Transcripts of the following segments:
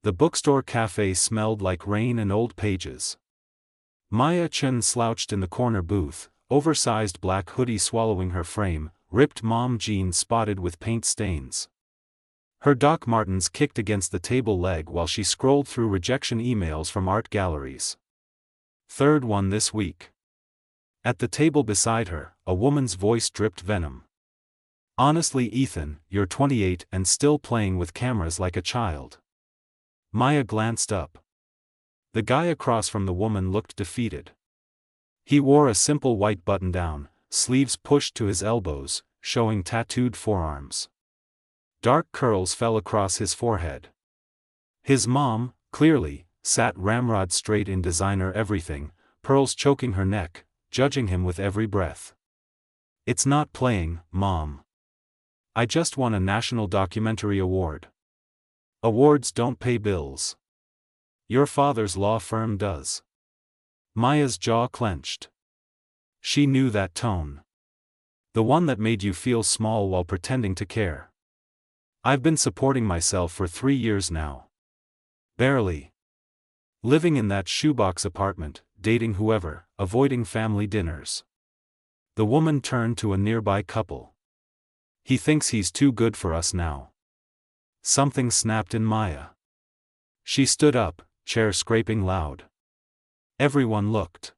The bookstore cafe smelled like rain and old pages. Maya Chen slouched in the corner booth, oversized black hoodie swallowing her frame, ripped mom jeans spotted with paint stains. Her Doc Martens kicked against the table leg while she scrolled through rejection emails from art galleries. Third one this week. At the table beside her, a woman's voice dripped venom. Honestly, Ethan, you're 28 and still playing with cameras like a child. Maya glanced up. The guy across from the woman looked defeated. He wore a simple white button-down, sleeves pushed to his elbows, showing tattooed forearms. Dark curls fell across his forehead. His mom, clearly, sat ramrod straight in designer everything, pearls choking her neck, judging him with every breath. It's not playing, Mom. I just won a National Documentary Award. Awards don't pay bills. Your father's law firm does. Maya's jaw clenched. She knew that tone. The one that made you feel small while pretending to care. I've been supporting myself for 3 years now. Barely. Living in that shoebox apartment, dating whoever, avoiding family dinners. The woman turned to a nearby couple. He thinks he's too good for us now. Something snapped in Maya. She stood up, chair scraping loud. Everyone looked.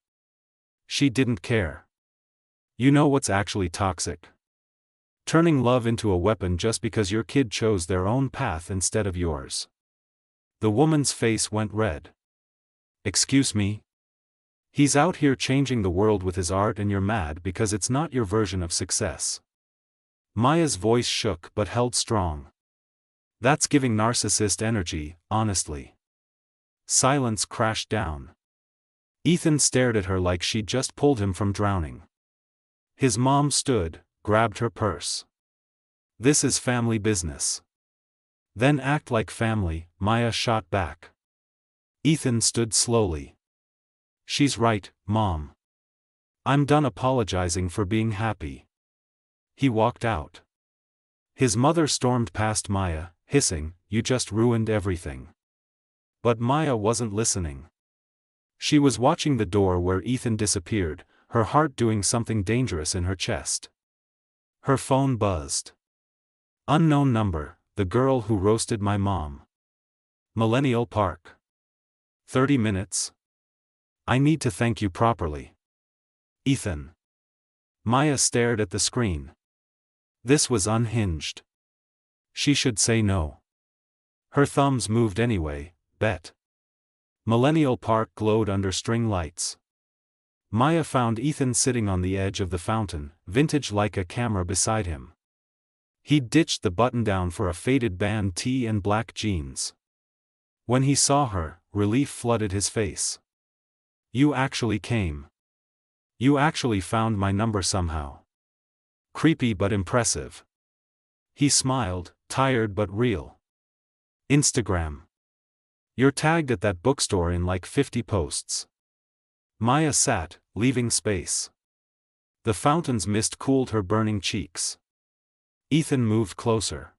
She didn't care. You know what's actually toxic? Turning love into a weapon just because your kid chose their own path instead of yours. The woman's face went red. Excuse me? He's out here changing the world with his art and you're mad because it's not your version of success. Maya's voice shook but held strong. That's giving narcissist energy, honestly. Silence crashed down. Ethan stared at her like she'd just pulled him from drowning. His mom stood, grabbed her purse. This is family business. Then act like family, Maya shot back. Ethan stood slowly. She's right, Mom. I'm done apologizing for being happy. He walked out. His mother stormed past Maya, hissing, "You just ruined everything." But Maya wasn't listening. She was watching the door where Ethan disappeared, her heart doing something dangerous in her chest. Her phone buzzed. Unknown number, the girl who roasted my mom. Millennial Park. 30 minutes? I need to thank you properly. Ethan. Maya stared at the screen. This was unhinged. She should say no. Her thumbs moved anyway, bet. Millennial Park glowed under string lights. Maya found Ethan sitting on the edge of the fountain, vintage like a camera beside him. He'd ditched the button-down for a faded band tee and black jeans. When he saw her, relief flooded his face. You actually came. You actually found my number somehow. Creepy but impressive. He smiled, tired but real. Instagram. You're tagged at that bookstore in like 50 posts. Maya sat, leaving space. The fountain's mist cooled her burning cheeks. Ethan moved closer.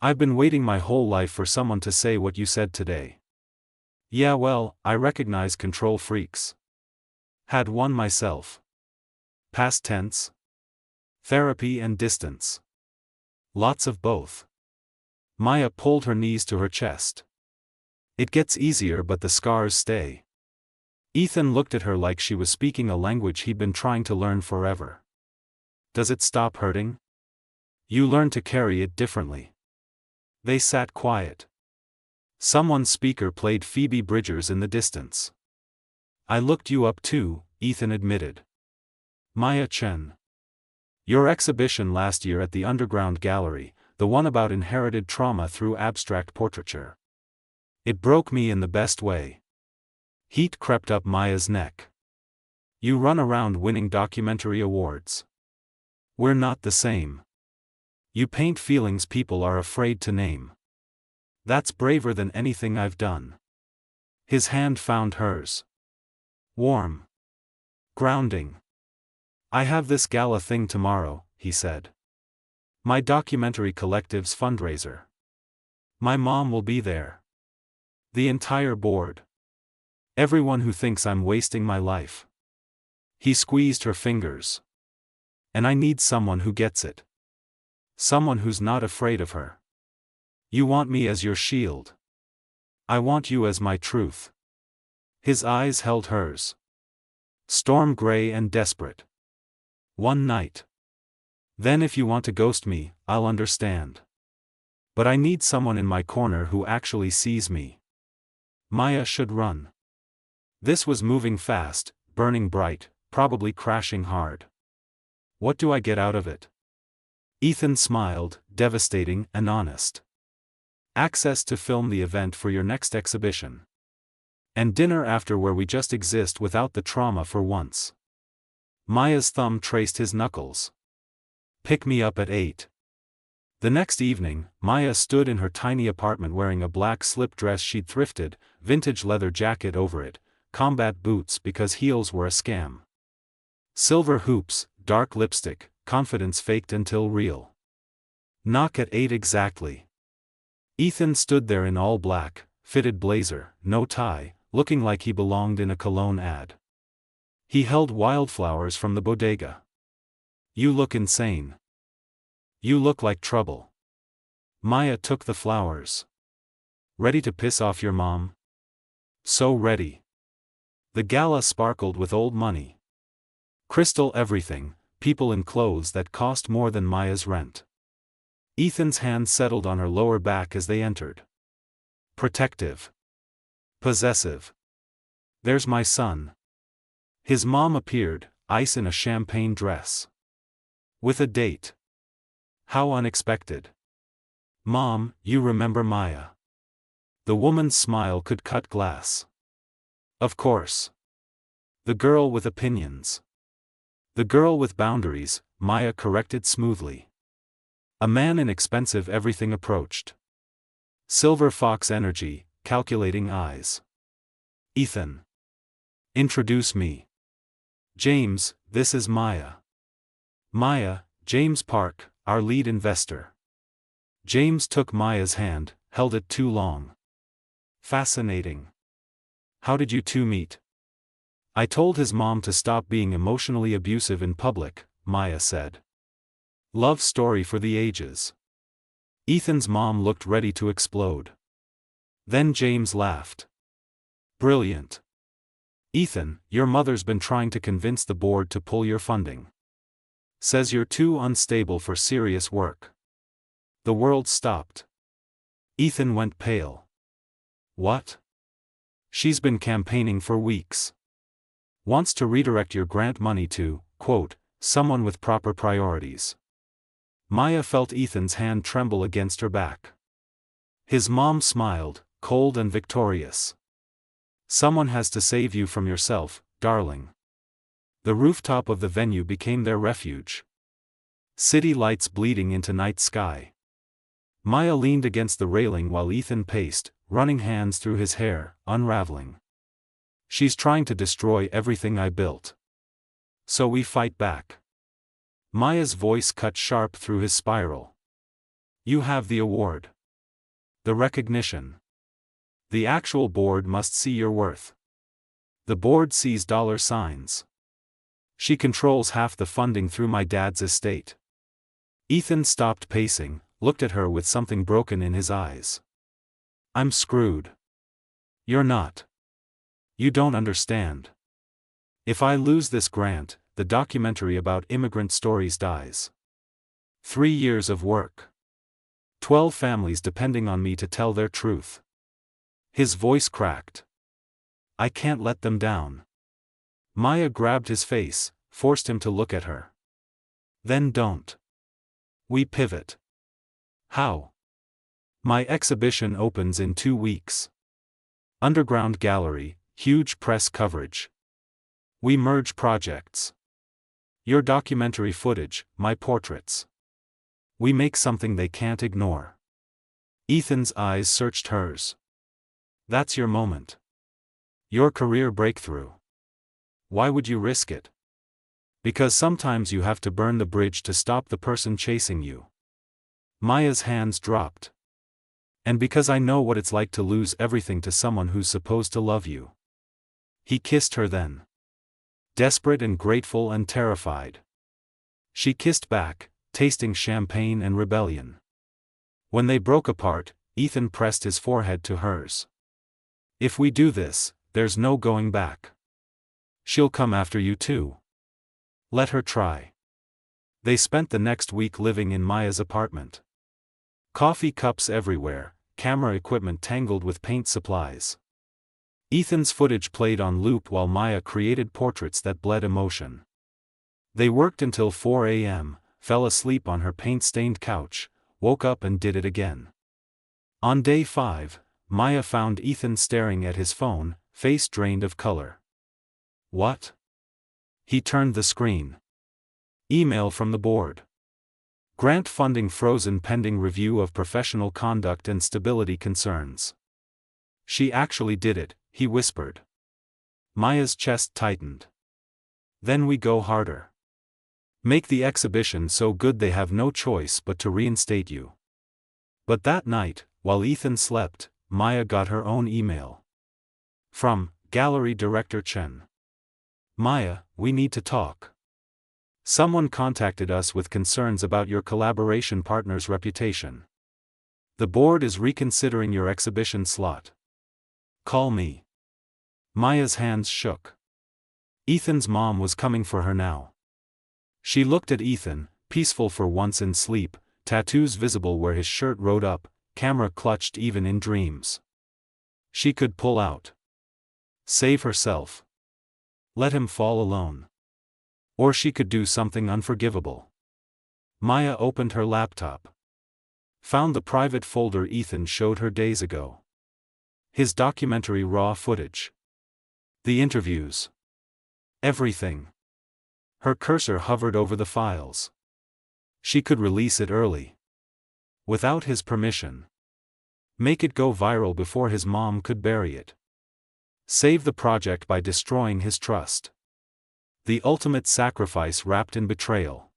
I've been waiting my whole life for someone to say what you said today. Yeah, well, I recognize control freaks. Had one myself. Past tense. Therapy and distance. Lots of both. Maya pulled her knees to her chest. It gets easier but the scars stay. Ethan looked at her like she was speaking a language he'd been trying to learn forever. Does it stop hurting? You learn to carry it differently. They sat quiet. Someone's speaker played Phoebe Bridgers in the distance. I looked you up too, Ethan admitted. Maya Chen. Your exhibition last year at the Underground Gallery, the one about inherited trauma through abstract portraiture. It broke me in the best way. Heat crept up Maya's neck. You run around winning documentary awards. We're not the same. You paint feelings people are afraid to name. That's braver than anything I've done. His hand found hers. Warm. Grounding. I have this gala thing tomorrow, he said. My documentary collective's fundraiser. My mom will be there. The entire board. Everyone who thinks I'm wasting my life. He squeezed her fingers. And I need someone who gets it. Someone who's not afraid of her. You want me as your shield. I want you as my truth. His eyes held hers. Storm gray and desperate. One night. Then if you want to ghost me, I'll understand. But I need someone in my corner who actually sees me. Maya should run. This was moving fast, burning bright, probably crashing hard. What do I get out of it? Ethan smiled, devastating and honest. Access to film the event for your next exhibition. And dinner after where we just exist without the trauma for once. Maya's thumb traced his knuckles. Pick me up at 8. The next evening, Maya stood in her tiny apartment wearing a black slip dress she'd thrifted, vintage leather jacket over it, combat boots because heels were a scam. Silver hoops, dark lipstick, confidence faked until real. Knock at 8 exactly. Ethan stood there in all black, fitted blazer, no tie, looking like he belonged in a cologne ad. He held wildflowers from the bodega. You look insane. You look like trouble. Maya took the flowers. Ready to piss off your mom? So ready. The gala sparkled with old money. Crystal everything, people in clothes that cost more than Maya's rent. Ethan's hand settled on her lower back as they entered. Protective. Possessive. There's my son. His mom appeared, ice in a champagne dress. With a date. How unexpected. Mom, you remember Maya? The woman's smile could cut glass. Of course. The girl with opinions. The girl with boundaries, Maya corrected smoothly. A man in expensive everything approached. Silver fox energy, calculating eyes. Ethan. Introduce me. James, this is Maya. Maya, James Park, our lead investor. James took Maya's hand, held it too long. Fascinating. How did you two meet? I told his mom to stop being emotionally abusive in public, Maya said. Love story for the ages. Ethan's mom looked ready to explode. Then James laughed. Brilliant. Ethan, your mother's been trying to convince the board to pull your funding. Says you're too unstable for serious work. The world stopped. Ethan went pale. What? She's been campaigning for weeks. Wants to redirect your grant money to, quote, someone with proper priorities. Maya felt Ethan's hand tremble against her back. His mom smiled, cold and victorious. Someone has to save you from yourself, darling. The rooftop of the venue became their refuge. City lights bleeding into night sky. Maya leaned against the railing while Ethan paced, running hands through his hair, unraveling. She's trying to destroy everything I built. So we fight back. Maya's voice cut sharp through his spiral. You have the award. The recognition. The actual board must see your worth. The board sees dollar signs. She controls half the funding through my dad's estate. Ethan stopped pacing, looked at her with something broken in his eyes. I'm screwed. You're not. You don't understand. If I lose this grant, the documentary about immigrant stories dies. 3 years of work. 12 families depending on me to tell their truth. His voice cracked. I can't let them down. Maya grabbed his face, forced him to look at her. Then don't. We pivot. How? My exhibition opens in 2 weeks. Underground gallery, huge press coverage. We merge projects. Your documentary footage, my portraits. We make something they can't ignore. Ethan's eyes searched hers. That's your moment. Your career breakthrough. Why would you risk it? Because sometimes you have to burn the bridge to stop the person chasing you. Maya's hands dropped. And because I know what it's like to lose everything to someone who's supposed to love you. He kissed her then. Desperate and grateful and terrified. She kissed back, tasting champagne and rebellion. When they broke apart, Ethan pressed his forehead to hers. If we do this, there's no going back. She'll come after you too. Let her try. They spent the next week living in Maya's apartment. Coffee cups everywhere, camera equipment tangled with paint supplies. Ethan's footage played on loop while Maya created portraits that bled emotion. They worked until 4 a.m., fell asleep on her paint-stained couch, woke up and did it again. On day 5, Maya found Ethan staring at his phone, face drained of color. What? He turned the screen. Email from the board. Grant funding frozen pending review of professional conduct and stability concerns. She actually did it, he whispered. Maya's chest tightened. Then we go harder. Make the exhibition so good they have no choice but to reinstate you. But that night, while Ethan slept, Maya got her own email. From Gallery Director Chen. Maya, we need to talk. Someone contacted us with concerns about your collaboration partner's reputation. The board is reconsidering your exhibition slot. Call me. Maya's hands shook. Ethan's mom was coming for her now. She looked at Ethan, peaceful for once in sleep, tattoos visible where his shirt rode up, camera clutched even in dreams. She could pull out. Save herself. Let him fall alone. Or she could do something unforgivable. Maya opened her laptop. Found the private folder Ethan showed her days ago. His documentary raw footage. The interviews. Everything. Her cursor hovered over the files. She could release it early. Without his permission. Make it go viral before his mom could bury it. Save the project by destroying his trust. The ultimate sacrifice wrapped in betrayal.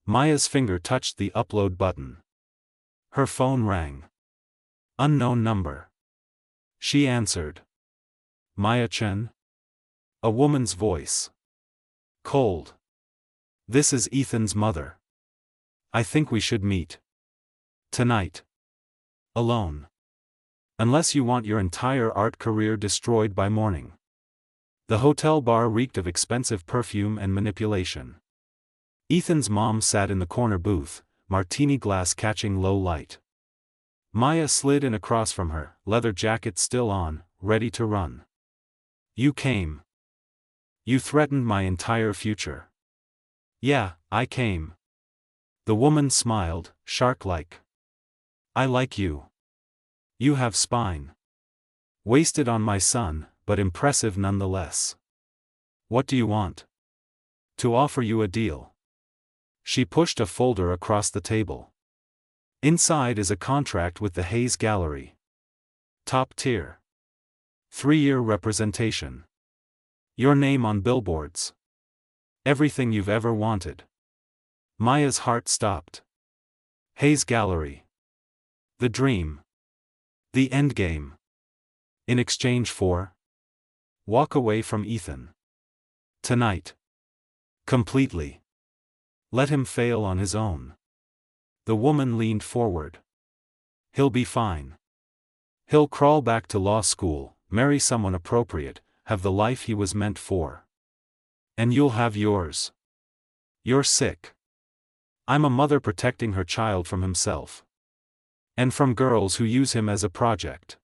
Maya's finger touched the upload button. Her phone rang. Unknown number. She answered. Maya Chen? A woman's voice. Cold. This is Ethan's mother. I think we should meet. Tonight. Alone. Unless you want your entire art career destroyed by morning. The hotel bar reeked of expensive perfume and manipulation. Ethan's mom sat in the corner booth, martini glass catching low light. Maya slid in across from her, leather jacket still on, ready to run. You came. You threatened my entire future. Yeah, I came. The woman smiled, shark-like. I like you. You have spine. Wasted on my son, but impressive nonetheless. What do you want? To offer you a deal. She pushed a folder across the table. Inside is a contract with the Hayes Gallery. Top tier. 3-year representation. Your name on billboards. Everything you've ever wanted. Maya's heart stopped. Hayes Gallery. The dream. The endgame. In exchange for? Walk away from Ethan. Tonight. Completely. Let him fail on his own. The woman leaned forward. He'll be fine. He'll crawl back to law school, marry someone appropriate, have the life he was meant for. And you'll have yours. You're sick. I'm a mother protecting her child from himself. And from girls who use him as a project.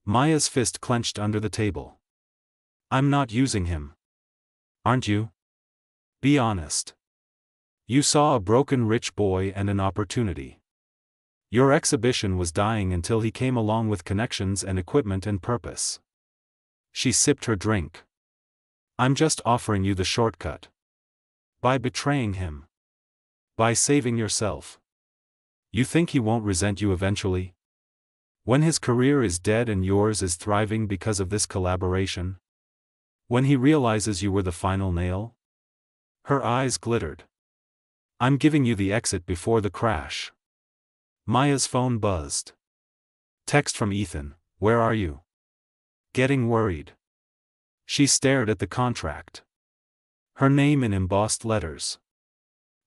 Maya's fist clenched under the table. I'm not using him. Aren't you? Be honest. You saw a broken rich boy and an opportunity. Your exhibition was dying until he came along with connections and equipment and purpose. She sipped her drink. I'm just offering you the shortcut. By betraying him. By saving yourself. You think he won't resent you eventually? When his career is dead and yours is thriving because of this collaboration? When he realizes you were the final nail? Her eyes glittered. I'm giving you the exit before the crash. Maya's phone buzzed. Text from Ethan, "Where are you?" Getting worried. She stared at the contract. Her name in embossed letters.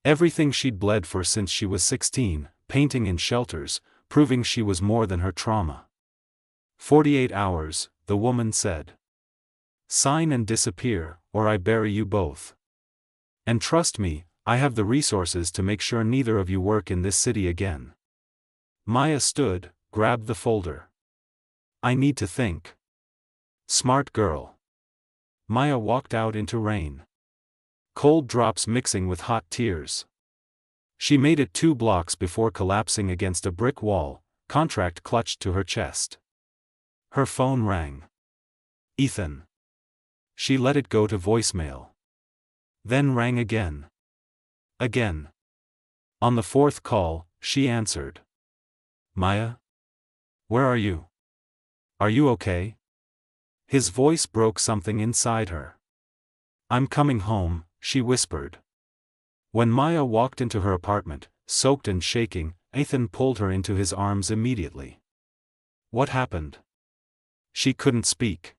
Everything she'd bled for since she was 16, painting in shelters, proving she was more than her trauma. 48 hours, the woman said. Sign and disappear, or I bury you both. And trust me, I have the resources to make sure neither of you work in this city again. Maya stood, grabbed the folder. I need to think. Smart girl. Maya walked out into rain. Cold drops mixing with hot tears. She made it 2 blocks before collapsing against a brick wall, contract clutched to her chest. Her phone rang. Ethan. She let it go to voicemail. Then rang again. Again. On the 4th call, she answered. Maya? Where are you? Are you okay? His voice broke something inside her. I'm coming home, she whispered. When Maya walked into her apartment, soaked and shaking, Ethan pulled her into his arms immediately. What happened? She couldn't speak.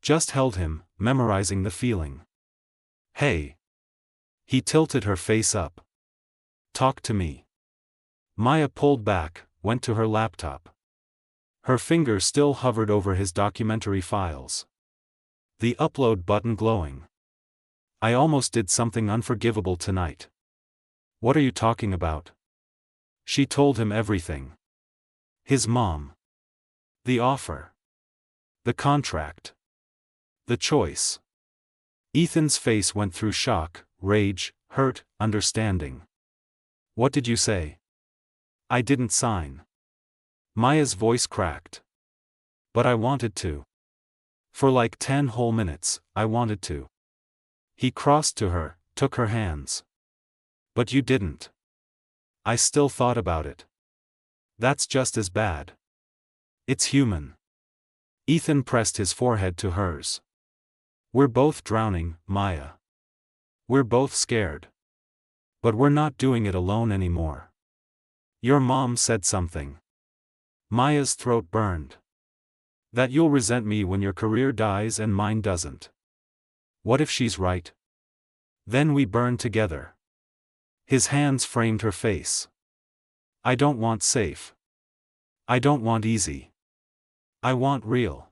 Just held him, memorizing the feeling. Hey. He tilted her face up. Talk to me. Maya pulled back, went to her laptop. Her finger still hovered over his documentary files. The upload button glowing. I almost did something unforgivable tonight. What are you talking about? She told him everything. His mom. The offer. The contract. The choice. Ethan's face went through shock, rage, hurt, understanding. What did you say? I didn't sign. Maya's voice cracked. But I wanted to. For like 10 whole minutes, I wanted to. He crossed to her, took her hands. But you didn't. I still thought about it. That's just as bad. It's human. Ethan pressed his forehead to hers. We're both drowning, Maya. We're both scared. But we're not doing it alone anymore. Your mom said something. Maya's throat burned. That you'll resent me when your career dies and mine doesn't. What if she's right? Then we burn together. His hands framed her face. I don't want safe. I don't want easy. I want real.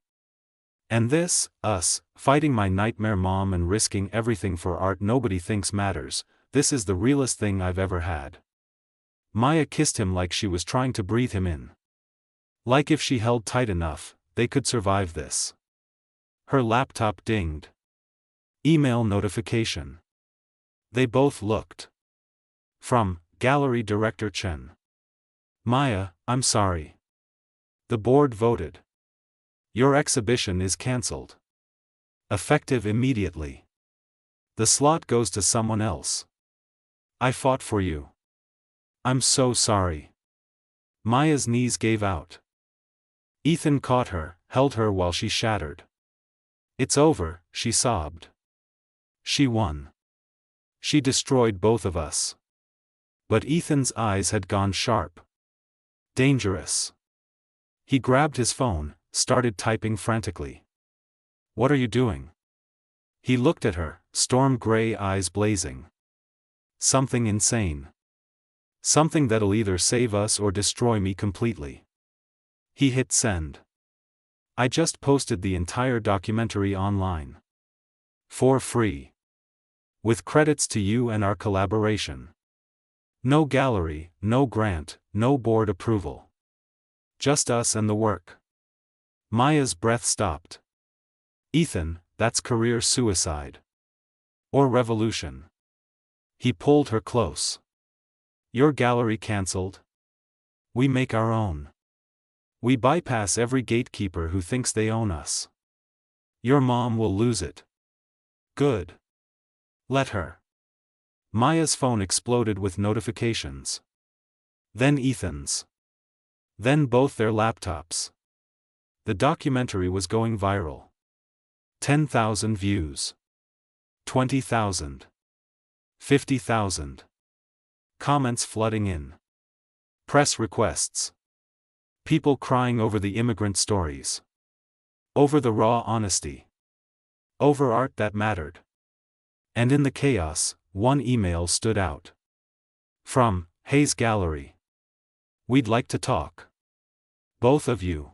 And this, us, fighting my nightmare mom and risking everything for art nobody thinks matters, this is the realest thing I've ever had. Maya kissed him like she was trying to breathe him in. Like if she held tight enough, they could survive this. Her laptop dinged. Email notification. They both looked. From, Gallery Director Chen. Maya, I'm sorry. The board voted. Your exhibition is cancelled. Effective immediately. The slot goes to someone else. I fought for you. I'm so sorry. Maya's knees gave out. Ethan caught her, held her while she shattered. It's over, she sobbed. She won. She destroyed both of us. But Ethan's eyes had gone sharp. Dangerous. He grabbed his phone, started typing frantically. What are you doing? He looked at her, storm gray eyes blazing. Something insane. Something that'll either save us or destroy me completely. He hit send. I just posted the entire documentary online. For free. With credits to you and our collaboration. No gallery, no grant, no board approval. Just us and the work. Maya's breath stopped. Ethan, that's career suicide. Or revolution. He pulled her close. Your gallery cancelled? We make our own. We bypass every gatekeeper who thinks they own us. Your mom will lose it. Good. Let her. Maya's phone exploded with notifications. Then Ethan's. Then both their laptops. The documentary was going viral. 10,000 views. 20,000. 50,000. Comments flooding in. Press requests. People crying over the immigrant stories. Over the raw honesty. Over art that mattered. And in the chaos, one email stood out. From Hayes Gallery. We'd like to talk. Both of you.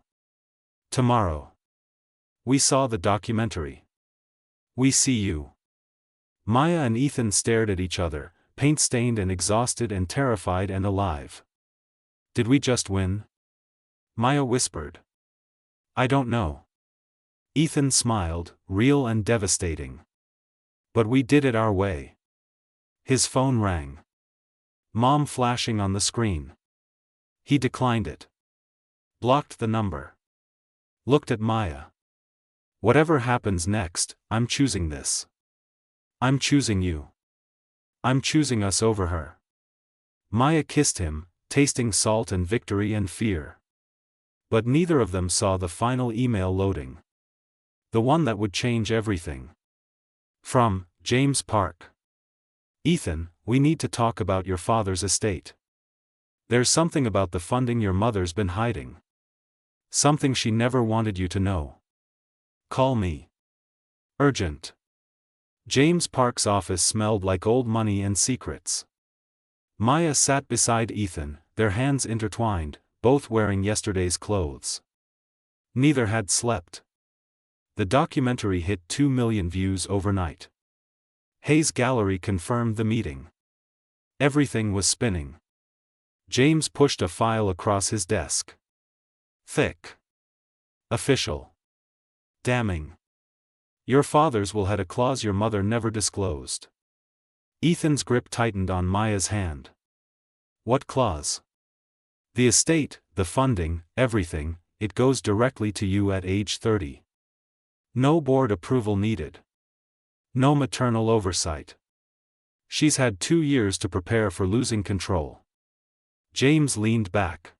Tomorrow. We saw the documentary. We see you. Maya and Ethan stared at each other, paint-stained and exhausted and terrified and alive. Did we just win? Maya whispered. I don't know. Ethan smiled, real and devastating. But we did it our way. His phone rang. Mom flashing on the screen. He declined it. Blocked the number. Looked at Maya. Whatever happens next, I'm choosing this. I'm choosing you. I'm choosing us over her. Maya kissed him, tasting salt and victory and fear. But neither of them saw the final email loading. The one that would change everything. From James Park. Ethan, we need to talk about your father's estate. There's something about the funding your mother's been hiding. Something she never wanted you to know. Call me. Urgent. James Park's office smelled like old money and secrets. Maya sat beside Ethan, their hands intertwined, both wearing yesterday's clothes. Neither had slept. The documentary hit 2 million views overnight. Hayes Gallery confirmed the meeting. Everything was spinning. James pushed a file across his desk. Thick. Official. Damning. Your father's will had a clause your mother never disclosed. Ethan's grip tightened on Maya's hand. What clause? The estate, the funding, everything, it goes directly to you at age 30. No board approval needed. No maternal oversight. She's had 2 years to prepare for losing control. James leaned back.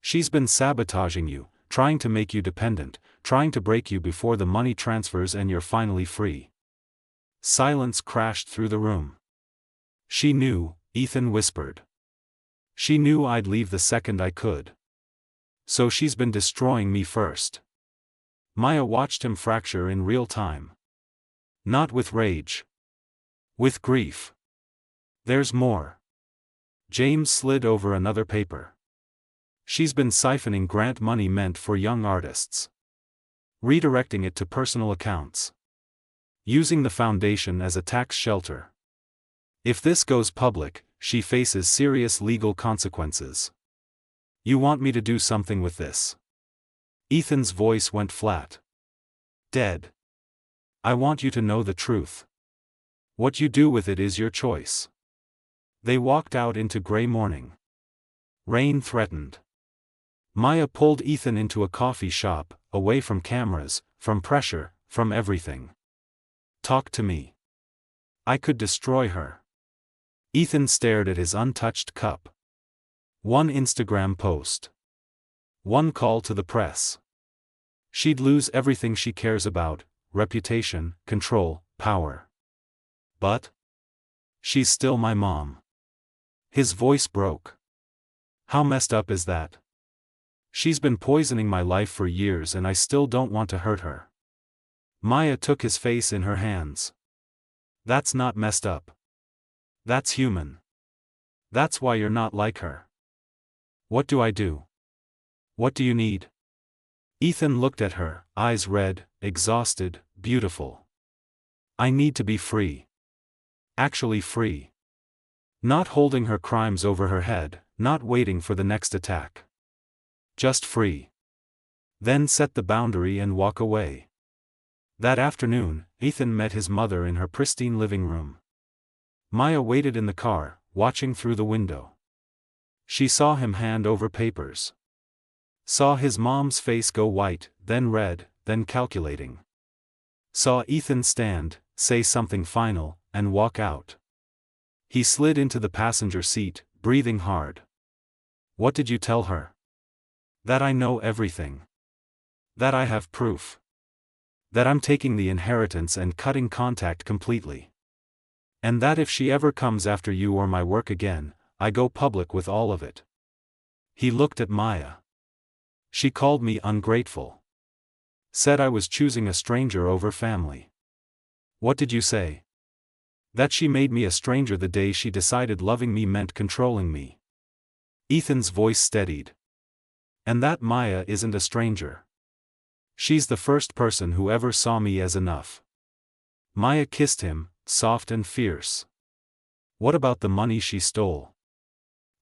She's been sabotaging you, trying to make you dependent, trying to break you before the money transfers and you're finally free. Silence crashed through the room. She knew, Ethan whispered. She knew I'd leave the second I could. So she's been destroying me first. Maya watched him fracture in real time. Not with rage. With grief. There's more. James slid over another paper. She's been siphoning grant money meant for young artists. Redirecting it to personal accounts. Using the foundation as a tax shelter. If this goes public, she faces serious legal consequences. You want me to do something with this? Ethan's voice went flat. Dead. I want you to know the truth. What you do with it is your choice. They walked out into gray morning. Rain threatened. Maya pulled Ethan into a coffee shop, away from cameras, from pressure, from everything. Talk to me. I could destroy her. Ethan stared at his untouched cup. One Instagram post. One call to the press. She'd lose everything she cares about, reputation, control, power. But she's still my mom. His voice broke. How messed up is that? She's been poisoning my life for years and I still don't want to hurt her. Maya took his face in her hands. That's not messed up. That's human. That's why you're not like her. What do I do? What do you need? Ethan looked at her, eyes red, exhausted, beautiful. I need to be free. Actually free. Not holding her crimes over her head, not waiting for the next attack. Just free. Then set the boundary and walk away. That afternoon, Ethan met his mother in her pristine living room. Maya waited in the car, watching through the window. She saw him hand over papers. Saw his mom's face go white, then red, then calculating. Saw Ethan stand, say something final, and walk out. He slid into the passenger seat, breathing hard. What did you tell her? That I know everything. That I have proof. That I'm taking the inheritance and cutting contact completely. And that if she ever comes after you or my work again, I go public with all of it. He looked at Maya. She called me ungrateful. Said I was choosing a stranger over family. What did you say? That she made me a stranger the day she decided loving me meant controlling me. Ethan's voice steadied. And that Maya isn't a stranger. She's the first person who ever saw me as enough. Maya kissed him, soft and fierce. What about the money she stole?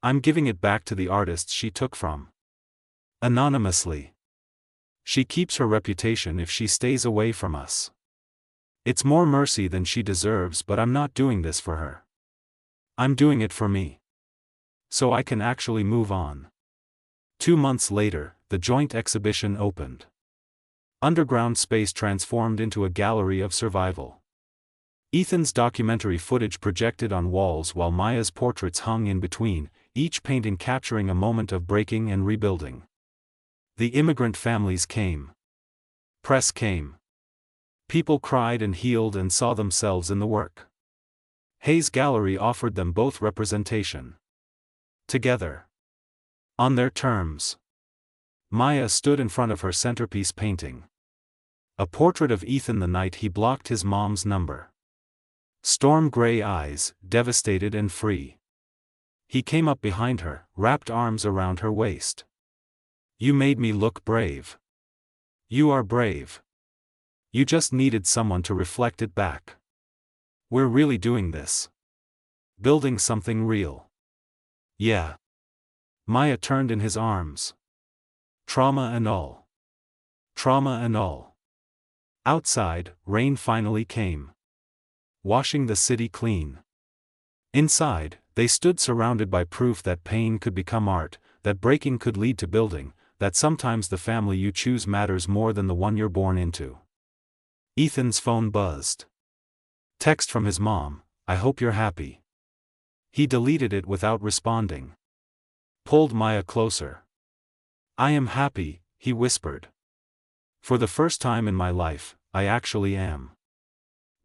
I'm giving it back to the artists she took from. Anonymously. She keeps her reputation if she stays away from us. It's more mercy than she deserves, but I'm not doing this for her. I'm doing it for me. So I can actually move on. 2 months later, the joint exhibition opened. Underground space transformed into a gallery of survival. Ethan's documentary footage projected on walls while Maya's portraits hung in between, each painting capturing a moment of breaking and rebuilding. The immigrant families came. Press came. People cried and healed and saw themselves in the work. Hayes Gallery offered them both representation. Together. On their terms. Maya stood in front of her centerpiece painting. A portrait of Ethan the night he blocked his mom's number. Storm gray eyes, devastated and free. He came up behind her, wrapped arms around her waist. You made me look brave. You are brave. You just needed someone to reflect it back. We're really doing this. Building something real. Yeah. Maya turned in his arms. Trauma and all. Trauma and all. Outside, rain finally came. Washing the city clean. Inside, they stood surrounded by proof that pain could become art, that breaking could lead to building, that sometimes the family you choose matters more than the one you're born into. Ethan's phone buzzed. Text from his mom, I hope you're happy. He deleted it without responding. Pulled Maya closer. I am happy, he whispered. For the first time in my life, I actually am.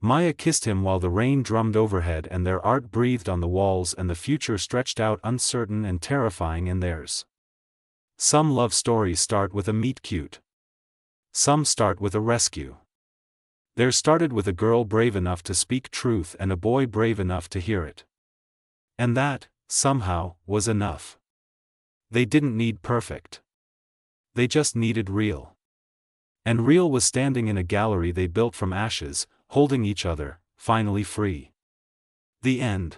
Maya kissed him while the rain drummed overhead and their art breathed on the walls and the future stretched out uncertain and terrifying in theirs. Some love stories start with a meet-cute. Some start with a rescue. Theirs started with a girl brave enough to speak truth and a boy brave enough to hear it. And that, somehow, was enough. They didn't need perfect. They just needed real. And real was standing in a gallery they built from ashes, holding each other, finally free. The end.